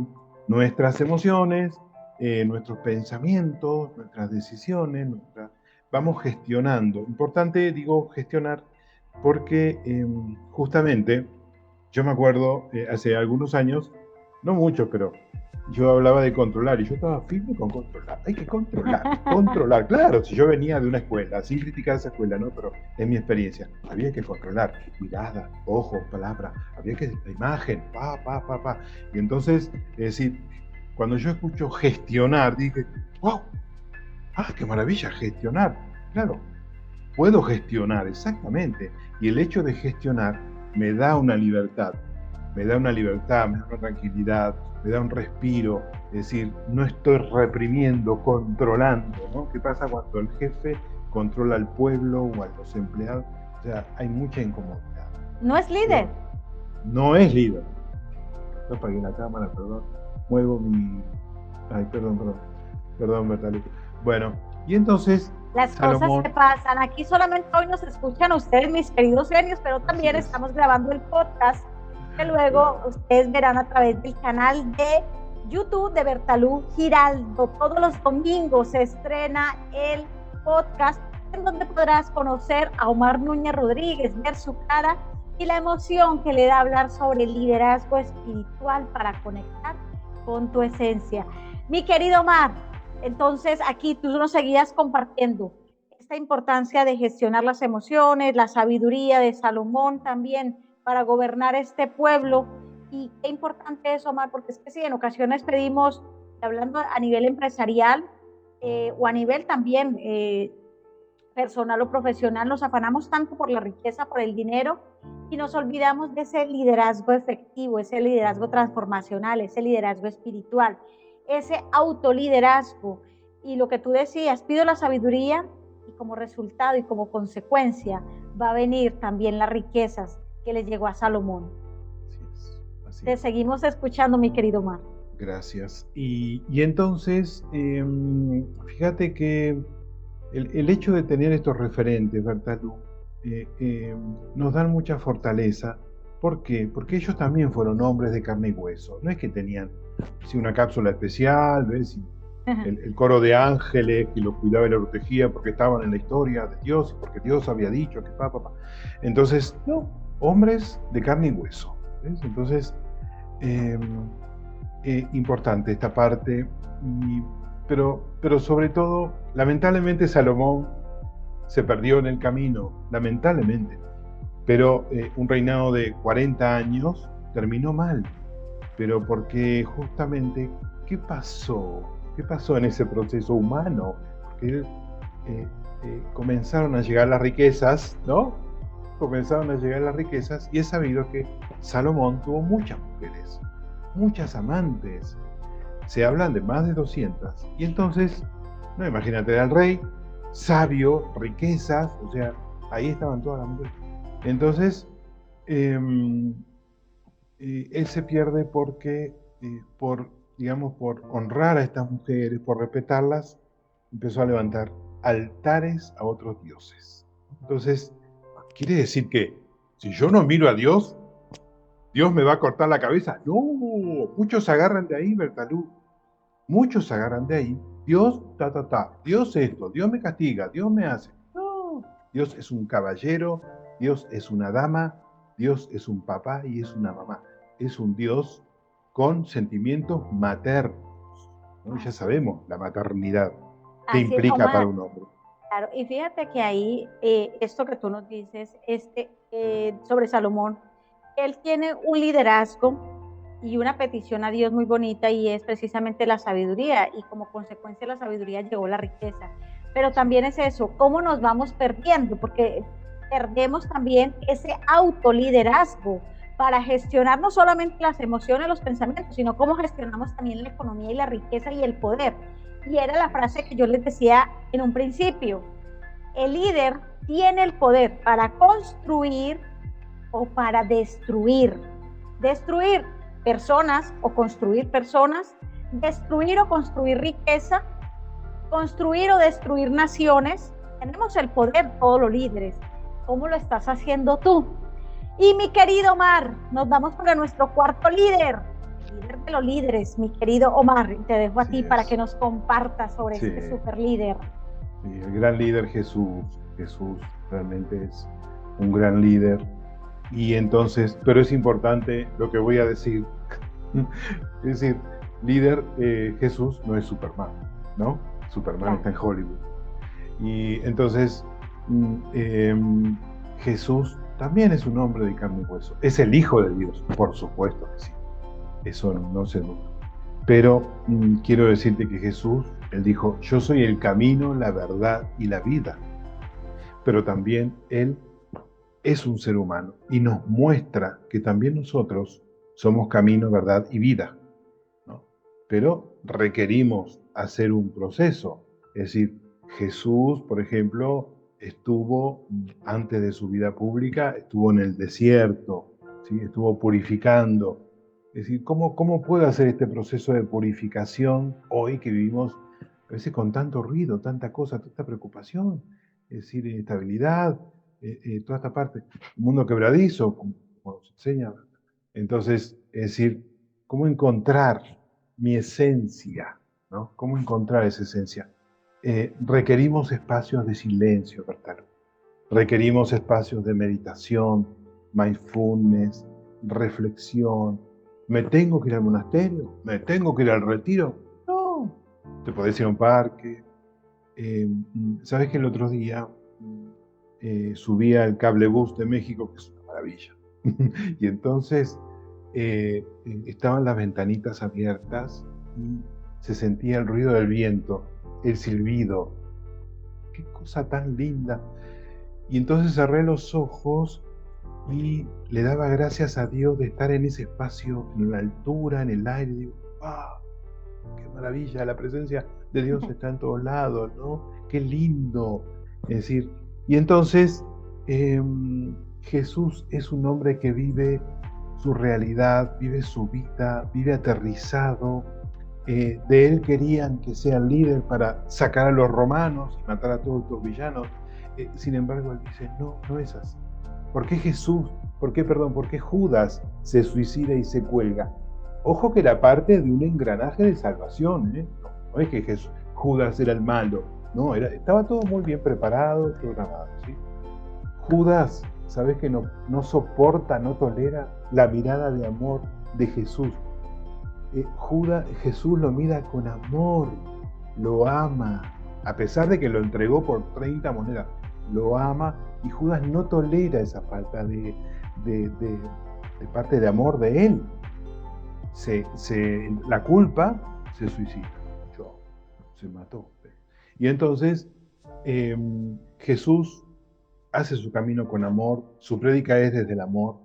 nuestras emociones, nuestros pensamientos, nuestras decisiones? Vamos gestionando. Importante, digo, gestionar, porque justamente, yo me acuerdo, hace algunos años, no mucho, pero yo hablaba de controlar, y yo estaba firme con controlar. Hay que controlar. Claro, si yo venía de una escuela, sin criticar esa escuela, ¿no? Pero en mi experiencia, había que controlar. Mirada, ojos, palabra, había que, la imagen, Y entonces, es decir, cuando yo escucho gestionar, dije, wow, qué maravilla, gestionar. Claro, puedo gestionar, exactamente. Y el hecho de gestionar me da una libertad, me da una tranquilidad, me da un respiro. Es decir, no estoy reprimiendo, controlando, ¿no? ¿Qué pasa cuando el jefe controla al pueblo o a los empleados? O sea, hay mucha incomodidad. No es líder. No es líder. Yo apagué la cámara, perdón. Muevo mi... Ay, perdón, Bertalito. Bueno, y entonces... Las Salomón, cosas que pasan. Aquí solamente hoy nos escuchan ustedes, mis queridos genios, pero también estamos grabando el podcast que luego ustedes verán a través del canal de YouTube de Bertalú Giraldo. Todos los domingos se estrena el podcast en donde podrás conocer a Omar Núñez Rodríguez, ver su cara y la emoción que le da hablar sobre el liderazgo espiritual para conectar con tu esencia. Mi querido Omar, entonces aquí tú nos seguías compartiendo esta importancia de gestionar las emociones, la sabiduría de Salomón también para gobernar este pueblo. Y qué importante es, Omar, porque es que sí, en ocasiones pedimos, hablando a nivel empresarial o a nivel también personal o profesional, nos afanamos tanto por la riqueza, por el dinero, y nos olvidamos de ese liderazgo efectivo, ese liderazgo transformacional, ese liderazgo espiritual, ese autoliderazgo. Y lo que tú decías, pido la sabiduría y como resultado y como consecuencia va a venir también las riquezas que le llegó a Salomón. Así Te es. seguimos escuchando, mi querido Omar. Gracias. Y entonces, fíjate que el hecho de tener estos referentes, Bertalú, nos dan mucha fortaleza. ¿Por qué? Porque ellos también fueron hombres de carne y hueso. No es que tenían una cápsula especial, ¿ves? El coro de ángeles que los cuidaba y los protegía porque estaban en la historia de Dios, porque Dios había dicho que papá. Entonces, no, hombres de carne y hueso, ¿ves? Entonces, importante esta parte, pero sobre todo, lamentablemente Salomón se perdió en el camino, lamentablemente, pero un reinado de 40 años terminó mal, pero porque justamente, ¿qué pasó? ¿Qué pasó en ese proceso humano? Porque comenzaron a llegar las riquezas, ¿no? Comenzaron a llegar las riquezas y es sabido que Salomón tuvo muchas mujeres, muchas amantes. Se hablan de más de 200. Y entonces, no, imagínate, era el rey, sabio, riquezas, o sea, ahí estaban todas las mujeres. Entonces, él se pierde porque, por honrar a estas mujeres, por respetarlas, empezó a levantar altares a otros dioses. Entonces, quiere decir que si yo no miro a Dios, Dios me va a cortar la cabeza. No, muchos se agarran de ahí, Bertalú. Muchos se agarran de ahí. Dios, Dios esto, Dios me castiga, Dios me hace. No, Dios es un caballero, Dios es una dama, Dios es un papá y es una mamá. Es un Dios con sentimientos maternos, ¿no? Ya sabemos la maternidad que Así es, implica Omar. para un hombre. Claro, y fíjate que ahí, esto que tú nos dices, sobre Salomón, él tiene un liderazgo y una petición a Dios muy bonita y es precisamente la sabiduría y como consecuencia de la sabiduría llegó la riqueza. Pero también es eso, cómo nos vamos perdiendo, porque perdemos también ese autoliderazgo para gestionar no solamente las emociones, los pensamientos, sino cómo gestionamos también la economía y la riqueza y el poder. Y era la frase que yo les decía en un principio. El líder tiene el poder para construir o para destruir. Destruir personas o construir personas, destruir o construir riqueza, construir o destruir naciones. Tenemos el poder todos los líderes. ¿Cómo lo estás haciendo tú? Y mi querido Omar, nos vamos para nuestro cuarto líder de los líderes, mi querido Omar. Te dejo a ti para que nos compartas sobre este super líder. Sí, el gran líder Jesús. Jesús realmente es un gran líder. Y entonces, pero es importante lo que voy a decir. Es decir, líder, Jesús no es Superman, ¿no? Superman está en Hollywood. Y entonces, Jesús también es un hombre de carne y hueso. Es el Hijo de Dios, por supuesto que sí. Eso no se duda. Pero quiero decirte que Jesús, él dijo, yo soy el camino, la verdad y la vida. Pero también él es un ser humano y nos muestra que también nosotros somos camino, verdad y vida, ¿no? Pero requerimos hacer un proceso. Es decir, Jesús, por ejemplo, estuvo, antes de su vida pública, estuvo en el desierto, ¿sí? Estuvo purificando. Es decir, ¿cómo puedo hacer este proceso de purificación hoy que vivimos a veces con tanto ruido, tanta cosa, tanta preocupación? Es decir, inestabilidad, toda esta parte, un mundo quebradizo, como nos enseña. Entonces, es decir, ¿cómo encontrar mi esencia, ¿no? ¿Cómo encontrar esa esencia? Requerimos espacios de silencio, Bertalo. Requerimos espacios de meditación, mindfulness, reflexión. ¿Me tengo que ir al monasterio? ¿Me tengo que ir al retiro? No. Te podés ir a un parque. ¿Sabes que el otro día subí al cablebús de México, que es una maravilla? Y entonces estaban las ventanitas abiertas y se sentía el ruido del viento, el silbido. Qué cosa tan linda. Y entonces cerré los ojos y le daba gracias a Dios de estar en ese espacio, en la altura, en el aire. Digo, ¡wow! ¡Qué maravilla! La presencia de Dios está en todos lados, ¿no? ¡Qué lindo! Es decir, y entonces Jesús es un hombre que vive su realidad, vive su vida, vive aterrizado. De él querían que sea el líder para sacar a los romanos y matar a todos los villanos. Sin embargo, él dice, no, no es así. ¿Por qué por qué Judas se suicida y se cuelga? Ojo que era parte de un engranaje de salvación, ¿eh? No es que Judas era el malo, no, estaba todo muy bien preparado, programado, ¿sí? Judas, ¿sabes que no soporta, no tolera la mirada de amor de Jesús? Jesús lo mira con amor, lo ama, a pesar de que lo entregó por 30 monedas, lo ama, y Judas no tolera esa falta de parte de amor de él. La culpa, se suicida, se mató. Y entonces Jesús hace su camino con amor, su prédica es desde el amor.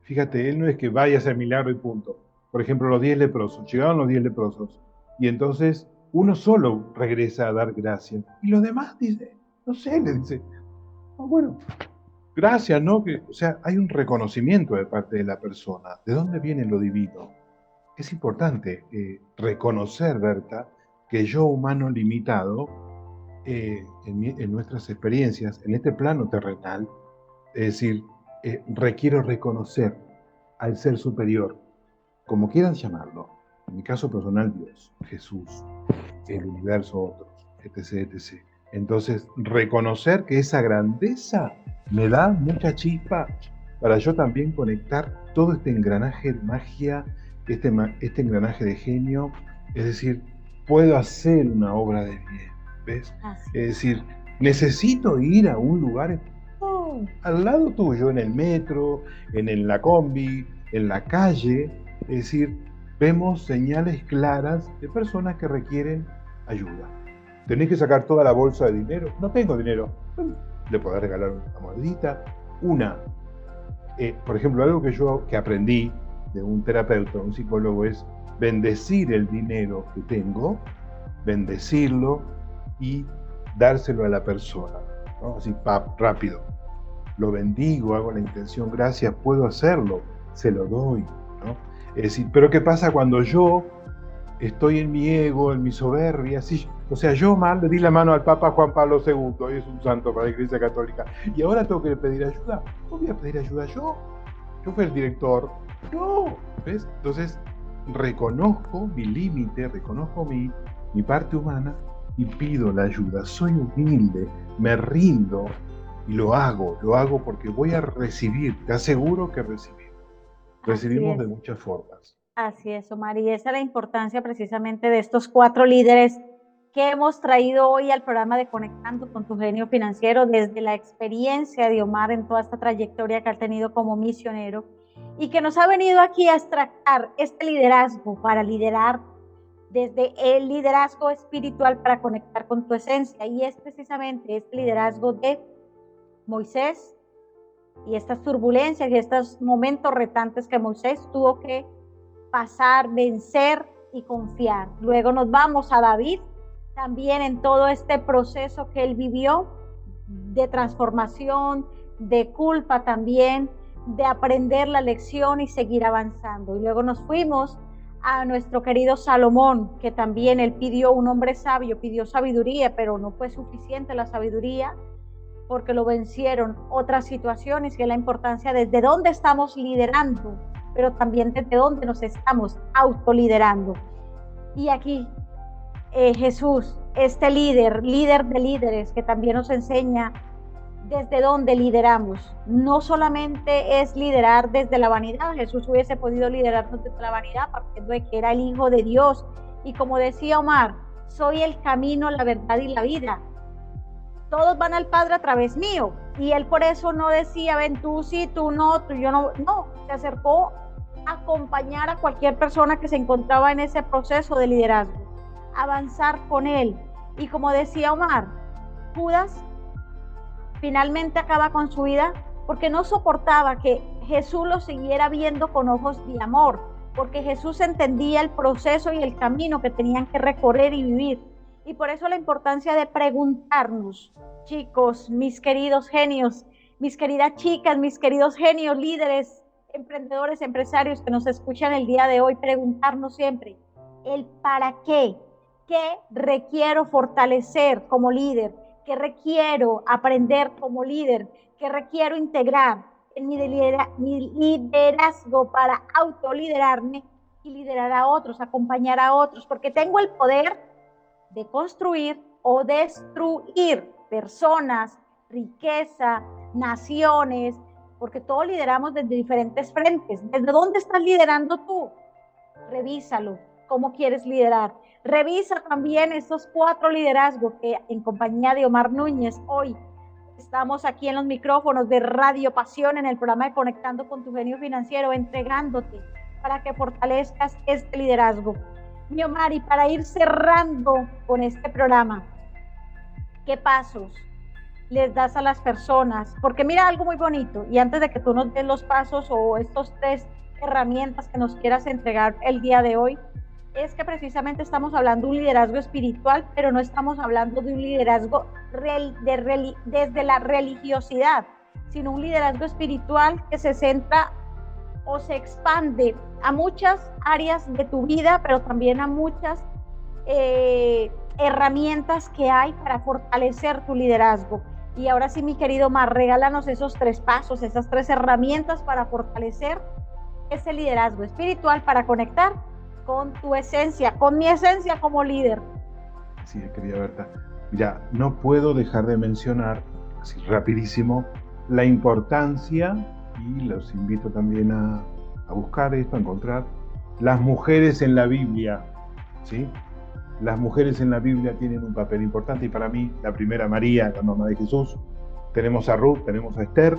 Fíjate, él no es que vaya a hacer milagro y punto. Por ejemplo, los 10 leprosos, llegaron los 10 leprosos, y entonces uno solo regresa a dar gracias, y los demás dice, no sé, le dice, bueno, gracias, ¿no? O sea, hay un reconocimiento de parte de la persona. ¿De dónde viene lo divino? Es importante reconocer, Berta, que yo, humano limitado, en nuestras experiencias, en este plano terrenal, es decir, requiero reconocer al ser superior, como quieran llamarlo, en mi caso personal, Dios, Jesús, el universo, otros, etc., etc. Entonces, reconocer que esa grandeza me da mucha chispa para yo también conectar todo este engranaje de magia, este engranaje de genio, es decir, puedo hacer una obra de bien, ¿ves? Es decir, necesito ir a un lugar al lado tuyo, en el metro, en la combi, en la calle, es decir, vemos señales claras de personas que requieren ayuda. ¿Tenés que sacar toda la bolsa de dinero? No tengo dinero. Le podés regalar una monedita. Por ejemplo, algo que aprendí de un terapeuta, un psicólogo, es bendecir el dinero que tengo, bendecirlo y dárselo a la persona, ¿no? Así, rápido. Lo bendigo, hago la intención, gracias, puedo hacerlo, se lo doy, ¿no? Es decir, pero ¿qué pasa cuando yo estoy en mi ego, en mi soberbia? Sí, o sea, yo mal le di la mano al Papa Juan Pablo II, y es un santo para la Iglesia Católica, y ahora tengo que pedir ayuda. ¿Cómo voy a pedir ayuda yo? Yo fui el director. No, ¿ves? Entonces, reconozco mi límite, reconozco mi parte humana y pido la ayuda. Soy humilde, me rindo y lo hago porque voy a recibir, te aseguro que recibimos de muchas formas. Así es, Omar, y esa es la importancia precisamente de estos 4 líderes que hemos traído hoy al programa de Conectando con tu Genio Financiero, desde la experiencia de Omar en toda esta trayectoria que ha tenido como misionero, y que nos ha venido aquí a extractar este liderazgo para liderar, desde el liderazgo espiritual para conectar con tu esencia, y es precisamente este liderazgo de Moisés y estas turbulencias y estos momentos retantes que Moisés tuvo que pasar, vencer y confiar. Luego nos vamos a David, también en todo este proceso que él vivió de transformación, de culpa también, de aprender la lección y seguir avanzando. Y luego nos fuimos a nuestro querido Salomón, que también él pidió, un hombre sabio, pidió sabiduría, pero no fue suficiente la sabiduría, porque lo vencieron otras situaciones, que es la importancia desde dónde estamos liderando pero también desde dónde nos estamos autoliderando. Y aquí Jesús, este líder de líderes, que también nos enseña desde dónde lideramos. No solamente es liderar desde la vanidad. Jesús hubiese podido liderarnos desde la vanidad, partiendo de que era el Hijo de Dios. Y como decía Omar, soy el camino, la verdad y la vida. Todos van al Padre a través mío. Y él por eso no decía, ven tú sí, tú no, tú yo no. No, se acercó a acompañar a cualquier persona que se encontraba en ese proceso de liderazgo, avanzar con él. Y como decía Omar, Judas finalmente acaba con su vida porque no soportaba que Jesús lo siguiera viendo con ojos de amor, porque Jesús entendía el proceso y el camino que tenían que recorrer y vivir. Y por eso la importancia de preguntarnos, chicos, mis queridos genios, mis queridas chicas, mis queridos genios, líderes, emprendedores, empresarios que nos escuchan el día de hoy, preguntarnos siempre el para qué requiero fortalecer como líder, qué requiero aprender como líder, qué requiero integrar en mi liderazgo para autoliderarme y liderar a otros, acompañar a otros, porque tengo el poder de construir o destruir personas, riqueza, naciones, porque todos lideramos desde diferentes frentes. ¿Desde dónde estás liderando tú? Revísalo. ¿Cómo quieres liderar? Revisa también estos 4 liderazgos que en compañía de Omar Núñez hoy estamos aquí en los micrófonos de Radio Pasión en el programa de Conectando con tu Genio Financiero, entregándote para que fortalezcas este liderazgo. Mi Omar, y para ir cerrando con este programa, ¿qué pasos les das a las personas? Porque mira algo muy bonito, y antes de que tú nos des los pasos o estos 3 herramientas que nos quieras entregar el día de hoy, es que precisamente estamos hablando de un liderazgo espiritual, pero no estamos hablando de un liderazgo desde la religiosidad, sino un liderazgo espiritual que se centra o se expande a muchas áreas de tu vida, pero también a muchas herramientas que hay para fortalecer tu liderazgo. Y ahora sí, mi querido Mar, regálanos esos 3 pasos, esas 3 herramientas para fortalecer ese liderazgo espiritual, para conectar con tu esencia, con mi esencia como líder. Sí, querida Berta. Mira, no puedo dejar de mencionar, así rapidísimo, la importancia, y los invito también a buscar esto, a encontrar, las mujeres en la Biblia, ¿sí? Las mujeres en la Biblia tienen un papel importante, y para mí, la primera, María, la mamá de Jesús, tenemos a Ruth, tenemos a Esther,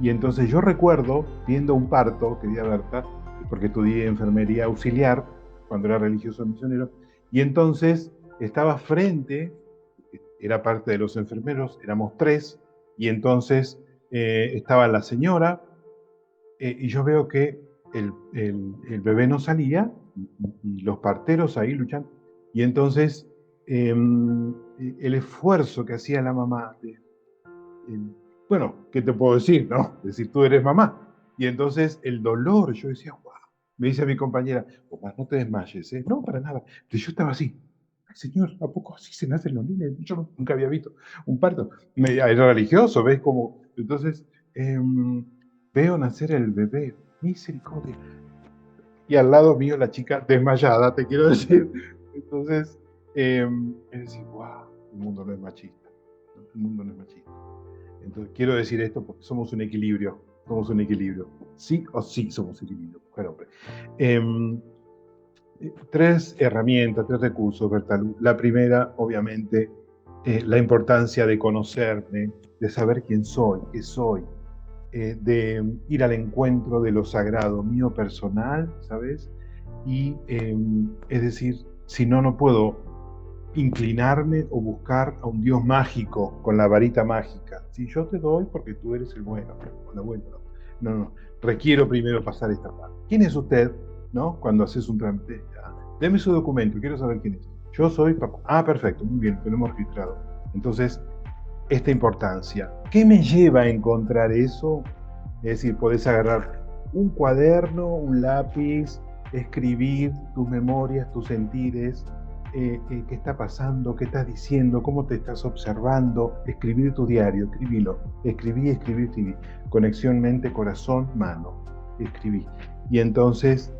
y entonces yo recuerdo, viendo un parto, querida Berta, porque estudié enfermería auxiliar cuando era religioso misionero, y entonces estaba frente, era parte de los enfermeros, éramos 3, y entonces estaba la señora, y yo veo que el bebé no salía, y los parteros ahí luchan, y entonces el esfuerzo que hacía la mamá, bueno, ¿qué te puedo decir, no? Decir, tú eres mamá, y entonces el dolor, yo decía, wow. Me dice mi compañera, Omar, no te desmayes, ¿eh? No, para nada. Entonces yo estaba así, ay señor, ¿a poco así se nacen los niños? Yo nunca había visto un parto. Era religioso, ¿ves? Como, entonces veo nacer el bebé, misericordia. Y al lado mío la chica desmayada, te quiero decir. Entonces, es decir, wow, el mundo no es machista. El mundo no es machista. Entonces quiero decir esto porque somos un equilibrio. Somos un equilibrio. Sí o sí somos equilibrio, mujer, hombre. 3 herramientas, 3 recursos, Bertalú. La primera, obviamente, la importancia de conocerme, de saber quién soy, qué soy, de ir al encuentro de lo sagrado mío personal, ¿sabes? Y es decir, si no, no puedo inclinarme o buscar a un Dios mágico con la varita mágica. Si yo te doy porque tú eres el bueno, o la buena. No. Requiero primero pasar esta parte. ¿Quién es usted? ¿No? Cuando haces un trámite. Deme su documento, quiero saber quién es. Yo soy papá. Ah, perfecto, muy bien, lo hemos registrado. Entonces, esta importancia. ¿Qué me lleva a encontrar eso? Es decir, podés agarrar un cuaderno, un lápiz, escribir tus memorias, tus sentires, qué está pasando, qué estás diciendo, cómo te estás observando, escribir tu diario, escribilo, escribí. Conexión mente, corazón, mano. escribí. Y entonces,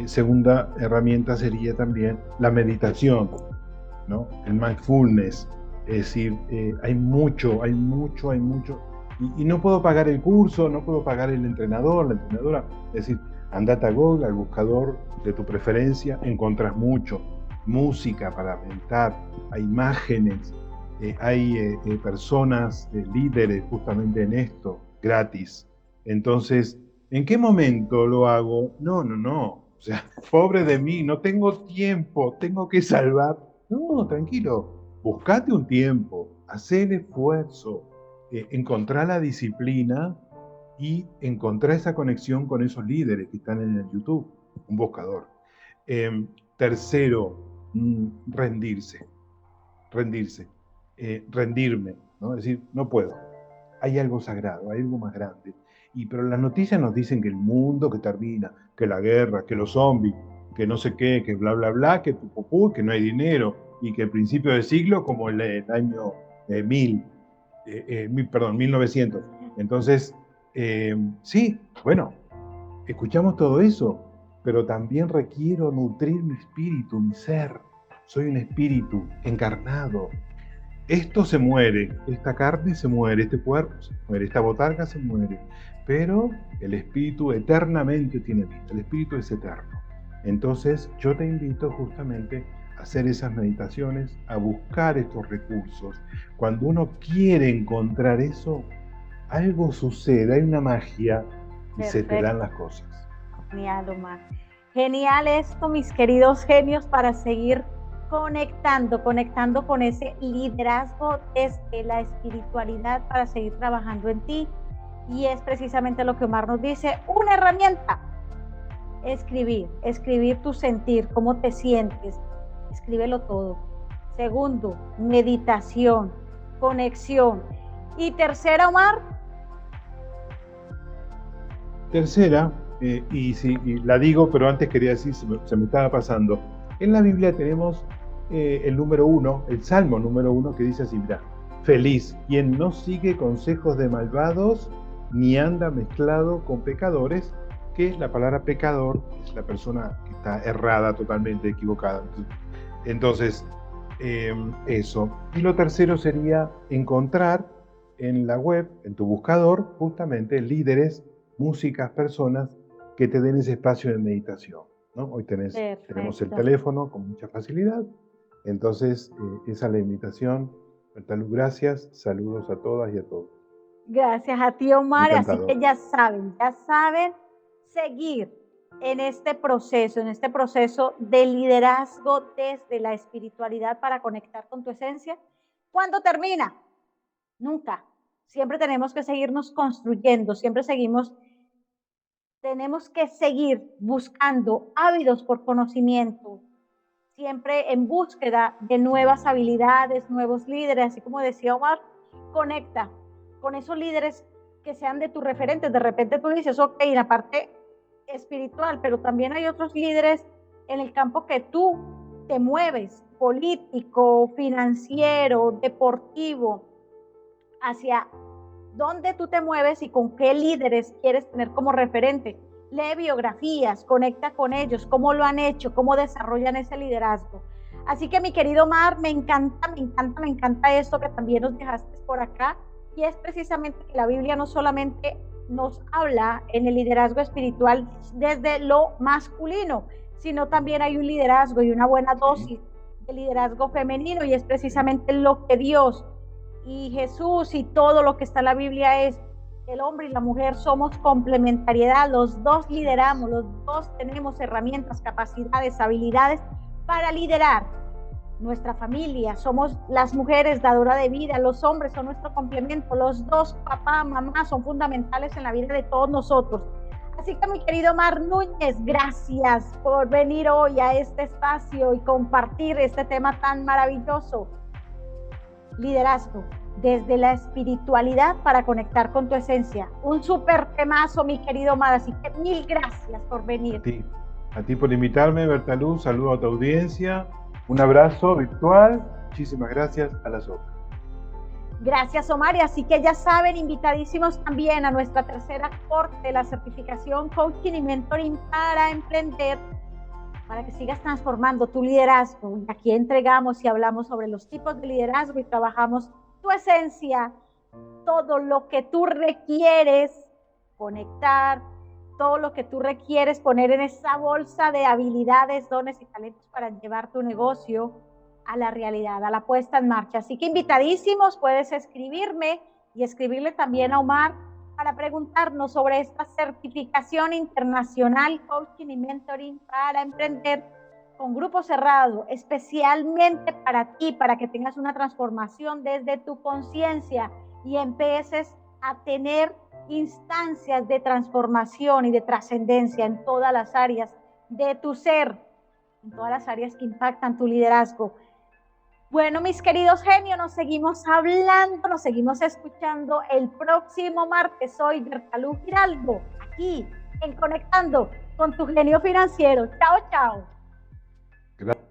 segunda herramienta sería también la meditación, ¿no? El mindfulness. Es decir, hay mucho. Y no puedo pagar el curso, no puedo pagar el entrenador, la entrenadora. Es decir, andate a Google, al buscador de tu preferencia, encontrás mucho. Música para meditar, hay imágenes, hay personas, líderes justamente en esto, gratis. Entonces, ¿en qué momento lo hago? No. O sea, pobre de mí, no tengo tiempo, tengo que salvar. No, tranquilo, buscate un tiempo, hacé el esfuerzo, encontrá la disciplina y encontrá esa conexión con esos líderes que están en el YouTube, un buscador. Tercero, rendirse, rendirme, ¿no? Es decir, no puedo. Hay algo sagrado, hay algo más grande. Pero las noticias nos dicen que el mundo que termina, que la guerra, que los zombies, que no sé qué, que bla, bla, bla, que pupupú, que no hay dinero, y que el principio del siglo como el año 1900. Entonces, sí, bueno, escuchamos todo eso, pero también requiero nutrir mi espíritu, mi ser. Soy un espíritu encarnado. Esto se muere, esta carne se muere, este cuerpo se muere, esta botarga se muere, pero el espíritu eternamente tiene vida, el espíritu es eterno. Entonces yo te invito justamente a hacer esas meditaciones, a buscar estos recursos. Cuando uno quiere encontrar eso, algo sucede, hay una magia y se te dan las cosas. Genial, Omar. Genial esto, mis queridos genios, para seguir conectando con ese liderazgo desde la espiritualidad para seguir trabajando en ti. Y es precisamente lo que Omar nos dice, una herramienta, escribir tu sentir, cómo te sientes, escríbelo todo. Segundo, meditación, conexión. Y tercera, Omar. Tercera, y la digo, pero antes quería decir, se me estaba pasando. En la Biblia tenemos el número 1, el Salmo número 1, que dice así, mira, feliz quien no sigue consejos de malvados, ni anda mezclado con pecadores, que la palabra pecador es la persona que está errada, totalmente equivocada. Entonces, eso. Y lo tercero sería encontrar en la web, en tu buscador, justamente líderes, músicas, personas que te den ese espacio de meditación, ¿no? Hoy tenemos el teléfono con mucha facilidad. Entonces, esa es la invitación. Bertaluz, gracias. Saludos a todas y a todos. Gracias a ti, Omar. Encantador. Así que ya saben seguir en este proceso de liderazgo desde la espiritualidad para conectar con tu esencia. ¿Cuándo termina? Nunca. Siempre tenemos que seguirnos construyendo, tenemos que seguir buscando, ávidos por conocimiento, siempre en búsqueda de nuevas habilidades, nuevos líderes, así como decía Omar, conecta con esos líderes que sean de tus referentes. De repente tú dices, ok, la parte espiritual, pero también hay otros líderes en el campo que tú te mueves, político, financiero, deportivo, hacia dónde tú te mueves y con qué líderes quieres tener como referente. Lee biografías, conecta con ellos, cómo lo han hecho, cómo desarrollan ese liderazgo. Así que mi querido Omar, me encanta esto que también nos dejaste por acá, y es precisamente que la Biblia no solamente nos habla en el liderazgo espiritual desde lo masculino, sino también hay un liderazgo y una buena dosis de liderazgo femenino, y es precisamente lo que Dios y Jesús y todo lo que está en la Biblia es: el hombre y la mujer somos complementariedad, los dos lideramos, los dos tenemos herramientas, capacidades, habilidades para liderar nuestra familia. Somos las mujeres dadoras de vida, los hombres son nuestro complemento, los dos, papá, mamá, son fundamentales en la vida de todos nosotros. Así que mi querido Omar Núñez, gracias por venir hoy a este espacio y compartir este tema tan maravilloso. Liderazgo desde la espiritualidad para conectar con tu esencia. Un súper temazo, mi querido Omar, así que mil gracias por venir. A ti por invitarme, Bertaluz, saludo a tu audiencia, un abrazo virtual, muchísimas gracias, a las otras. Gracias, Omar. Y así que ya saben, invitadísimos también a nuestra tercera corte, la certificación Coaching y Mentoring para Emprender, para que sigas transformando tu liderazgo. Y aquí entregamos y hablamos sobre los tipos de liderazgo y trabajamos tu esencia, todo lo que tú requieres conectar, todo lo que tú requieres poner en esa bolsa de habilidades, dones y talentos para llevar tu negocio a la realidad, a la puesta en marcha. Así que invitadísimos, puedes escribirme y escribirle también a Omar para preguntarnos sobre esta certificación internacional Coaching y Mentoring para Emprender con grupo cerrado, especialmente para ti, para que tengas una transformación desde tu conciencia y empieces a tener instancias de transformación y de trascendencia en todas las áreas de tu ser, en todas las áreas que impactan tu liderazgo. Bueno, mis queridos genios, nos seguimos hablando, nos seguimos escuchando el próximo martes. Soy Bertalú Giraldo, aquí en Conectando con tu Genio Financiero. Chao, chao. Gracias.